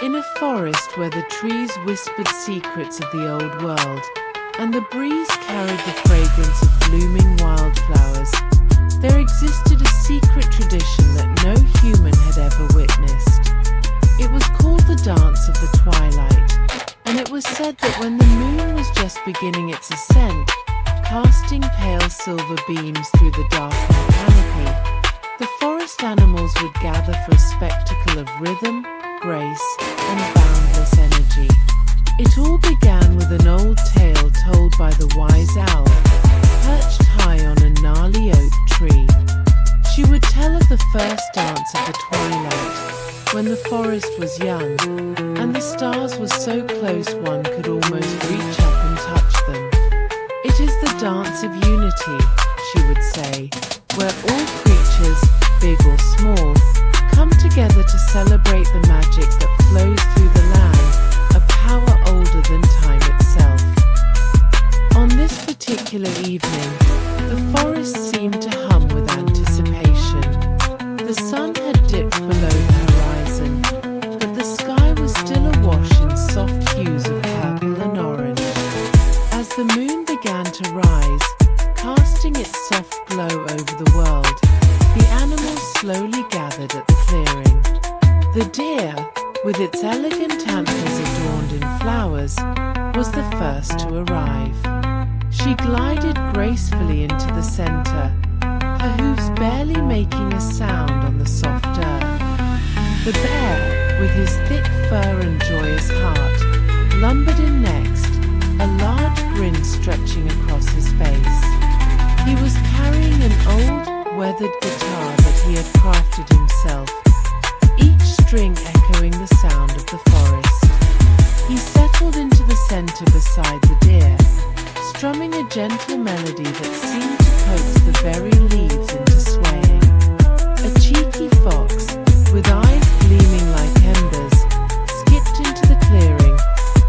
In a forest where the trees whispered secrets of the old world, and the breeze carried the fragrance of blooming wildflowers, there existed a secret tradition that no human had ever witnessed. It was called the Dance of the Twilight, and it was said that when the moon was just beginning its ascent, casting pale silver beams through the darkening canopy, the forest animals would gather for a spectacle of rhythm, grace, and boundless energy. It all began with an old tale told by the wise owl, perched high on a gnarly oak tree. She would tell of the first dance of the twilight, when the forest was young, and the stars were so close one could almost reach up and touch them. It is the dance of unity, she would say, where all creatures, big or small, come together to celebrate the magic that flows through the land, a power older than time itself. On this particular evening, the forest seemed to hum with anticipation. The sun had dipped below the horizon, but the sky was still awash in soft hues of purple and orange. As the moon began to rise, casting its soft glow over the world, the animals slowly gathered at the clearing. The deer, with its elegant antlers adorned in flowers, was the first to arrive. She glided gracefully into the center, her hooves barely making a sound on the soft earth. The bear, with his thick fur and joyous heart, lumbered in next, a large grin stretching across his face. He was carrying an old, weathered guitar that he had crafted himself, each string echoing the sound of the forest. He settled into the center beside the deer, strumming a gentle melody that seemed to coax the very leaves into swaying. A cheeky fox, with eyes gleaming like embers, skipped into the clearing,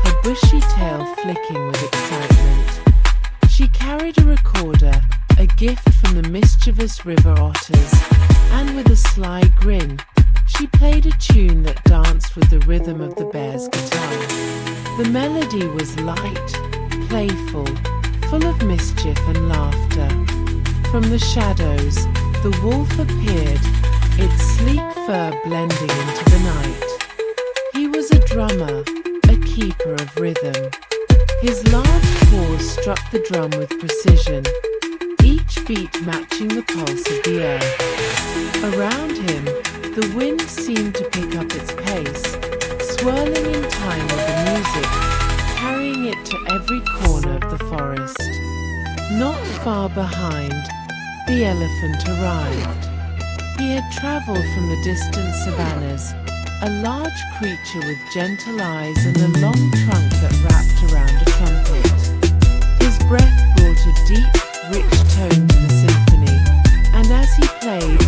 her bushy tail flicking with excitement. She carried a recorder, a gift from the mischievous river otters, and with a sly grin, she played a tune that danced with the rhythm of the bear's guitar. The melody was light, playful, full of mischief and laughter. From the shadows, the wolf appeared, its sleek fur blending into the night. He was a drummer, a keeper of rhythm. His large paws struck the drum with precision, each beat matching the pulse of the earth. Around him, the wind seemed to pick up its pace, swirling in time with the music, carrying it to every corner of the forest. Not far behind, the elephant arrived. He had traveled from the distant savannas, a large creature with gentle eyes and a long trunk that wrapped around a trumpet. His breath brought a deep, rich tone to the symphony, and as he played,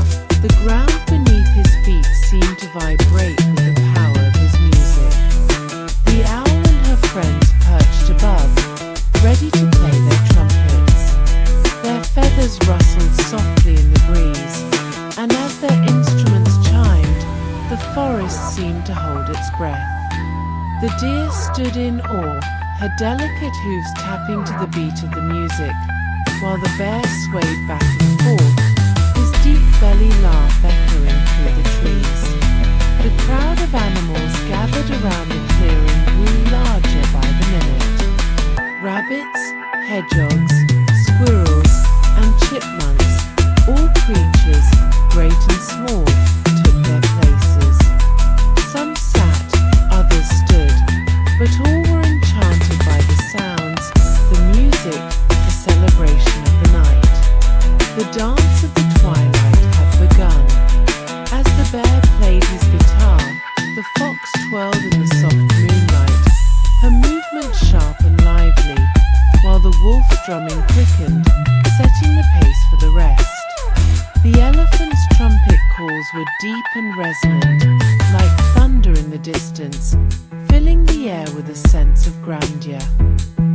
the ground beneath his feet seemed to vibrate with the power of his music. The owl and her friends perched above, ready to play their trumpets. Their feathers rustled softly in the breeze, and as their instruments chimed, the forest seemed to hold its breath. The deer stood in awe, her delicate hooves tapping to the beat of the music, while the bear swayed back and forth, his deep belly laugh echoing through the trees. The crowd of animals gathered around the clearing grew larger by the minute. Rabbits, hedgehogs, squirrels, and chipmunks, all creatures, great and small, took their places. Some sat, others stood, but all were enchanted by the sounds, the music, the celebration of the night. The dance of the twilight had begun. As the bear played his guitar, the fox twirled in the soft moonlight, her movement sharp and lively, while the wolf's drumming quickened, setting the pace for the rest. The elephant's trumpet calls were deep and resonant, like thunder in the distance, filling the air with a sense of grandeur.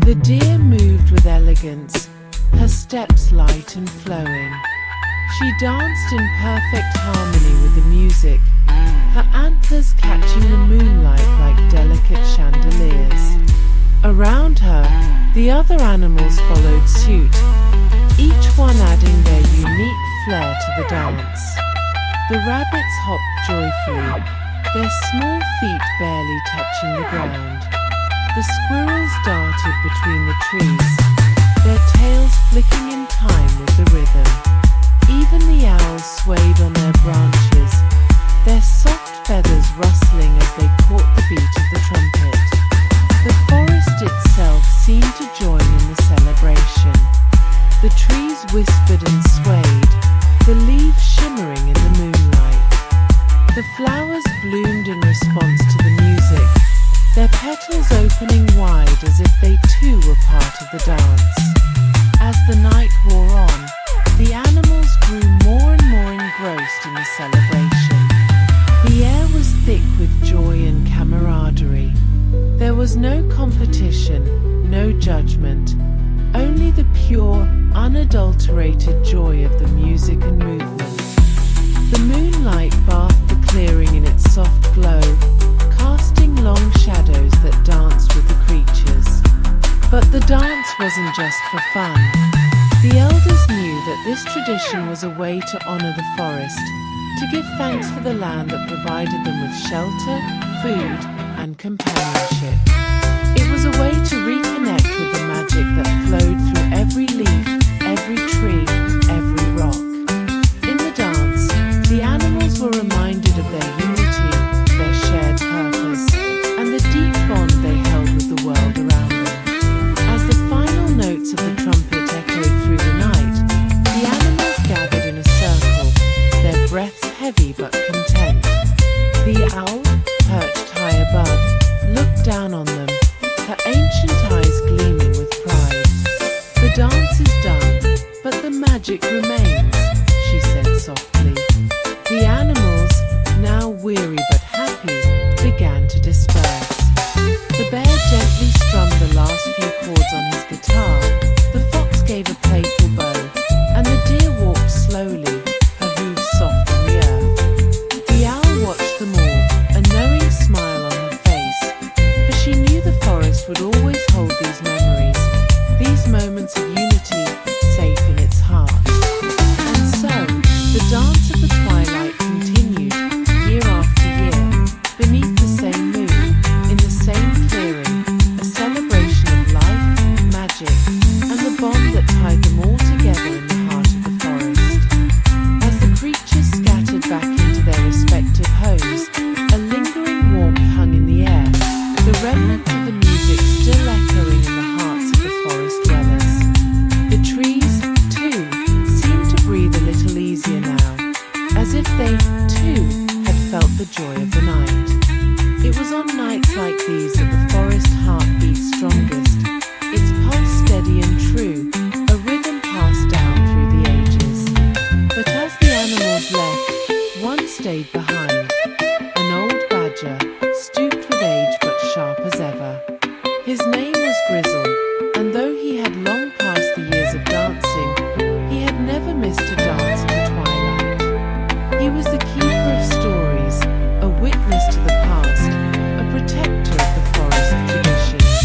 The deer moved with elegance, her steps light and flowing. She danced in perfect harmony with the music, her antlers catching the moonlight like The other animals followed suit, each one adding their unique flair to the dance. The rabbits hopped joyfully, their small feet barely touching the ground. The squirrels darted between the trees, their tails flicking in time with the rhythm. Even the owls swayed on their branches, their soft feathers rustling as they caught the beat of the trumpet. The forest itself seemed to join in the celebration. The trees whispered and swayed, the leaves shimmering in the moonlight. The flowers bloomed in response to the music, their petals opening wide as if they too were part of the dance. As the night wore on, the animals grew more and more engrossed in the celebration. The air was thick with joy and camaraderie. There was no competition, no judgment, only the pure, unadulterated joy of the music and movement. The moonlight bathed the clearing in its soft glow, casting long shadows that danced with the creatures. But the dance wasn't just for fun. The elders knew that this tradition was a way to honor the forest, to give thanks for the land that provided them with shelter, food, and companionship. It was a way to reconnect with the magic that flowed through every leaf, every tree, every rock. In the dance, the animals were reminded of their unity, their shared purpose, and the deep bond they held with the world around them. As the final notes of the trumpet echoed through the night, the animals gathered in a circle, their breaths heavy but content. The owl, perched high above, looked down on them, her ancient eyes gleaming with pride. The dance is done, but the magic remains, she said softly. The animals, now weary but happy, began to disperse. The bear gently strummed the last few chords on his guitar, the fox gave a playful bow, and the deer walked slowly, her hooves soft on the earth. The owl watched them all, a knowing smile on her face, for she knew the forest would always hold these memories, these moments of unity, safe in its heart. And so, the dance of the twilight continued, year after year, beneath the same moon, in the same clearing, a celebration of life, magic, and the bond that tied them all together in the heart of the forest. As the creatures scattered back into their respective homes, a lingering warmth hung in the air, the remnants of the music still echoing in the hearts of the forest dwellers. The trees, too, seemed to breathe a little easier now, as if they, too, had felt the joy of the night. It was on nights like these that the forest heart beat strongest, its pulse steady and true, a rhythm passed down through the ages. But as the animals left, one stayed behind, an old badger, stooped with age but sharp as ever. His name was Grizzle, and though he had long passed the years of dancing, he had never missed a dance in the twilight. He was the keeper of stories, a witness to the past, a protector of the forest traditions.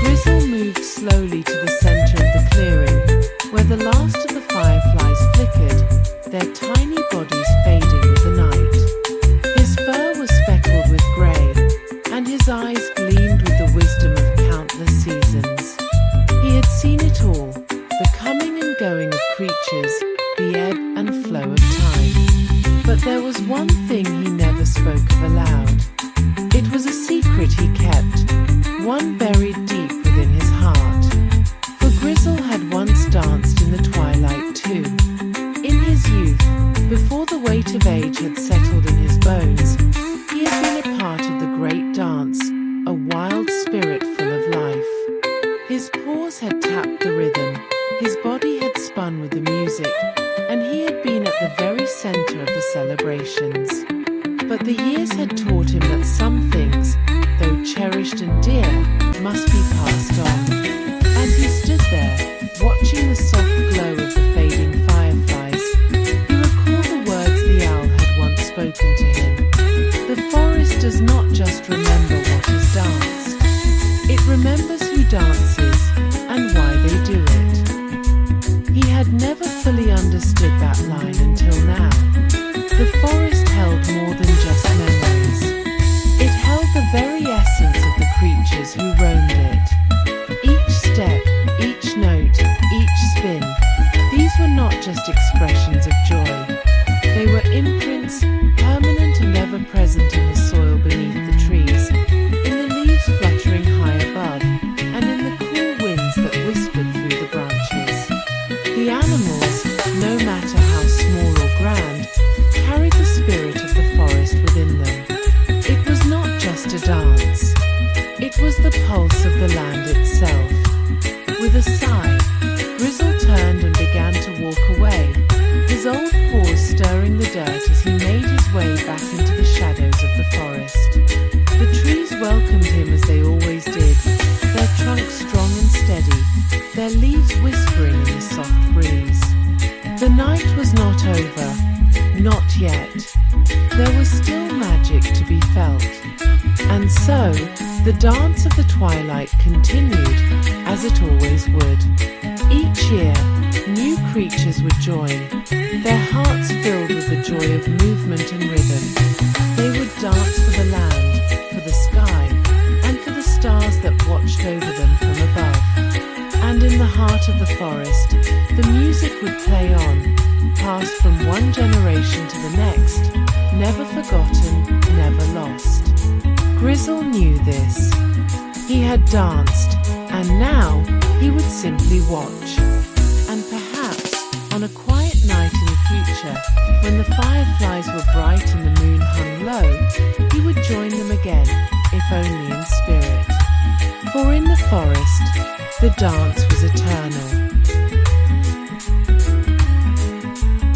Grizzle moved slowly to the center of the clearing, where the last of the fireflies flickered, their tiny bodies fading with the night. His fur was speckled with gray, and his eyes gleamed with the wisdom of countless seasons. He had seen it all, the coming and going of creatures, the ebb and flow of time. But there was one thing he never spoke of aloud. It was a secret he kept, one buried deep within his heart. For Grizzle had once danced in the twilight too. In his youth, before the weight of age had settled in his bones, he had been a part of the great dance, a dance. It was the pulse of the land itself. With a sigh, Grizzle turned and began to walk away, his old paws stirring the dirt as he made his way back into the shadows of the forest. The trees welcomed him as they always did, their trunks strong and steady, their leaves whispering in the soft breeze. The night was not over, not yet. There was still magic to be felt. And so, the dance of the twilight continued, as it always would. Each year, new creatures would join, their hearts filled with the joy of movement and rhythm. They would dance for the land, for the sky, and for the stars that watched over them from above. And in the heart of the forest, the music would play on, passed from one generation to the next, never forgotten, never lost. Grizzle knew this. He had danced, and now he would simply watch. And perhaps, on a quiet night in the future, when the fireflies were bright and the moon hung low, he would join them again, if only in spirit. For in the forest, the dance was eternal.